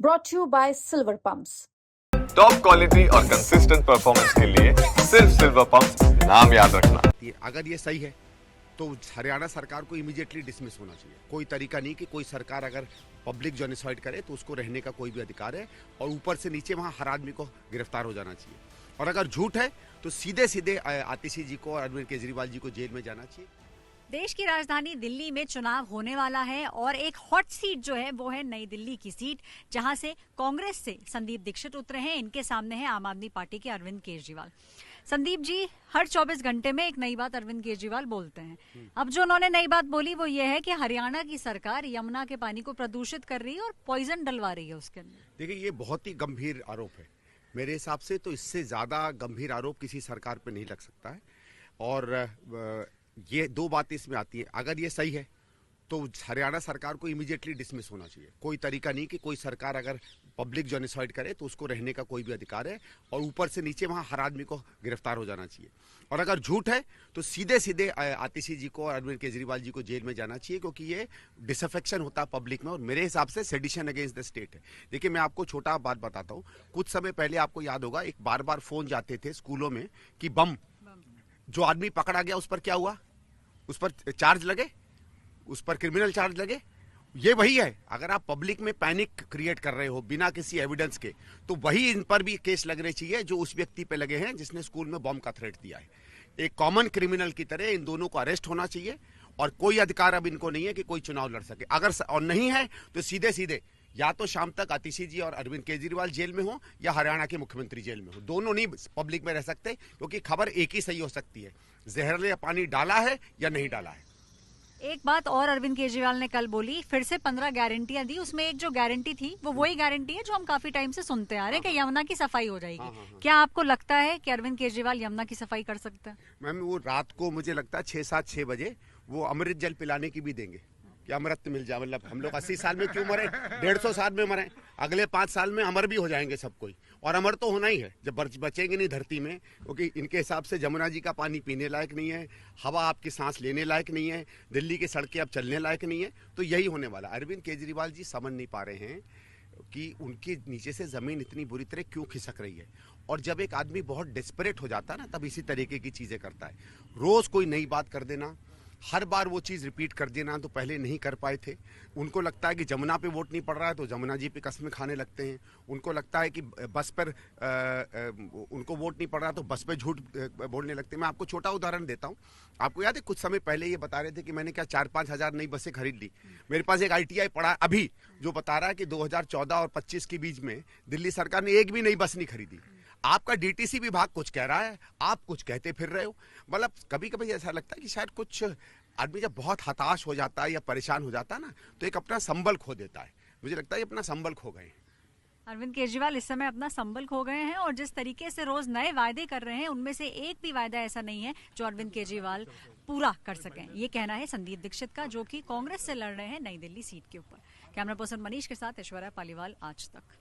brought to you by Silver Pumps. Top quality और consistent performance के लिए सिर्फ सिल्वर पंप्स नाम याद रखना। अगर ये सही है तो हरियाणा सरकार को इमीडिएटली डिसमिस होना चाहिए। कोई तरीका नहीं कि कोई सरकार अगर पब्लिक जेनोसाइड करे तो उसको रहने का कोई भी अधिकार है, और ऊपर से नीचे वहाँ हर आदमी को गिरफ्तार हो जाना चाहिए। और अगर झूठ है तो सीधे सीधे आतिशी जी को और अरविंद केजरीवाल जी को जेल में जाना चाहिए। देश की राजधानी दिल्ली में चुनाव होने वाला है और एक हॉट सीट जो है वो है नई दिल्ली की सीट, जहां से कांग्रेस से संदीप दीक्षित उतरे हैं। इनके सामने है आम आदमी पार्टी के अरविंद केजरीवाल। संदीप जी, हर 24 घंटे में एक नई बात अरविंद केजरीवाल बोलते हैं। अब जो उन्होंने नई बात बोली वो ये है कि हरियाणा की सरकार यमुना के पानी को प्रदूषित कर रही है और पॉइजन डलवा रही है उसके अंदर। देखिए, ये बहुत ही गंभीर आरोप है। मेरे हिसाब से तो इससे ज्यादा गंभीर आरोप किसी सरकार पे नहीं लग सकता है। और ये दो बातें इसमें आती है। अगर ये सही है तो हरियाणा सरकार को इमीडिएटली डिसमिस होना चाहिए। कोई तरीका नहीं कि कोई सरकार अगर पब्लिक जेनोसाइड करे तो उसको रहने का कोई भी अधिकार है, और ऊपर से नीचे वहाँ हर आदमी को गिरफ्तार हो जाना चाहिए। और अगर झूठ है तो सीधे सीधे आतिशी जी को और अरविंद केजरीवाल जी को जेल में जाना चाहिए, क्योंकि ये डिसअफेक्शन होता है पब्लिक में, और मेरे हिसाब से सेडिशन अगेंस्ट द स्टेट है। देखिए, मैं आपको छोटा बात बताता हूँ। कुछ समय पहले आपको याद होगा, एक बार बार फोन जाते थे स्कूलों में कि बम, जो आदमी पकड़ा गया उस पर क्या हुआ, उस पर चार्ज लगे, उस पर क्रिमिनल चार्ज लगे। ये वही है। अगर आप पब्लिक में पैनिक क्रिएट कर रहे हो बिना किसी एविडेंस के, तो वही इन पर भी केस लगने चाहिए जो उस व्यक्ति पे लगे हैं जिसने स्कूल में बम का थ्रेट दिया है। एक कॉमन क्रिमिनल की तरह इन दोनों को अरेस्ट होना चाहिए, और कोई अधिकार अब इनको नहीं है कि कोई चुनाव लड़ सके। अगर और नहीं है तो सीधे सीधे या तो शाम तक आतिशी जी और अरविंद केजरीवाल जेल में हो, या हरियाणा के मुख्यमंत्री जेल में हो। दोनों नहीं पब्लिक में रह सकते, क्योंकि खबर एक ही सही हो सकती है, जहरीला पानी डाला है या नहीं डाला है। एक बात और अरविंद केजरीवाल ने कल बोली, फिर से 15 गारंटियां दी। उसमें एक जो गारंटी थी वो वही गारंटी है जो हम काफी टाइम से सुनते आ रहे हैं कि यमुना की सफाई हो जाएगी। क्या आपको लगता है कि अरविंद केजरीवाल यमुना की सफाई कर सकते हैं? मैम, वो रात को मुझे लगता है 6 बजे वो अमृत जल पिलाने की भी देंगे कि अमृत मिल जाए। मतलब हम लोग 80 साल में क्यों मरे, 150 साल में मरे, अगले 5 साल में अमर भी हो जाएंगे सब कोई। और अमर तो होना ही है जब बचेंगे नहीं धरती में, क्योंकि इनके हिसाब से जमुना जी का पानी पीने लायक नहीं है, हवा आपकी सांस लेने लायक नहीं है, दिल्ली की सड़कें अब चलने लायक नहीं है। तो यही होने वाला। अरविंद केजरीवाल जी समझ नहीं पा रहे हैं कि उनके नीचे से जमीन इतनी बुरी तरह क्यों खिसक रही है। और जब एक आदमी बहुत डेस्परेट हो जाता है ना, तब इसी तरीके की चीजें करता है। रोज कोई नई बात कर देना, हर बार वो चीज़ रिपीट कर देना, तो पहले नहीं कर पाए थे। उनको लगता है कि जमुना पे वोट नहीं पड़ रहा है तो जमुना जी पे कस्में खाने लगते हैं। उनको लगता है कि बस पर उनको वोट नहीं पड़ रहा तो बस पे झूठ बोलने लगते हैं। मैं आपको छोटा उदाहरण देता हूँ। आपको याद है, कुछ समय पहले ये बता रहे थे कि मैंने क्या 4-5 हज़ार नई बसें खरीद ली। मेरे पास एक ITI पड़ा अभी जो बता रहा है कि 2014 और 25 के बीच में दिल्ली सरकार ने एक भी नई बस नहीं खरीदी। आपका DTC विभाग कुछ कह रहा है, आप कुछ कहते फिर रहे हो। मतलब कभी कभी ऐसा लगता है कि शायद कुछ आदमी जब बहुत हताश हो जाता है या परेशान हो जाता है ना, तो एक अपना संबल खो देता है। मुझे लगता है अपना संबल खो गए हैं। अरविंद केजरीवाल इस समय अपना संबल खो गए हैं, और जिस तरीके से रोज नए वायदे कर रहे हैं उनमें से एक भी वायदा ऐसा नहीं है जो अरविंद केजरीवाल पूरा कर सकें। ये कहना है संदीप दीक्षित का, जो कि कांग्रेस से लड़ रहे हैं नई दिल्ली सीट के ऊपर। कैमरा पर्सन मनीष के साथ ऐश्वर्या पालीवाल, आज तक।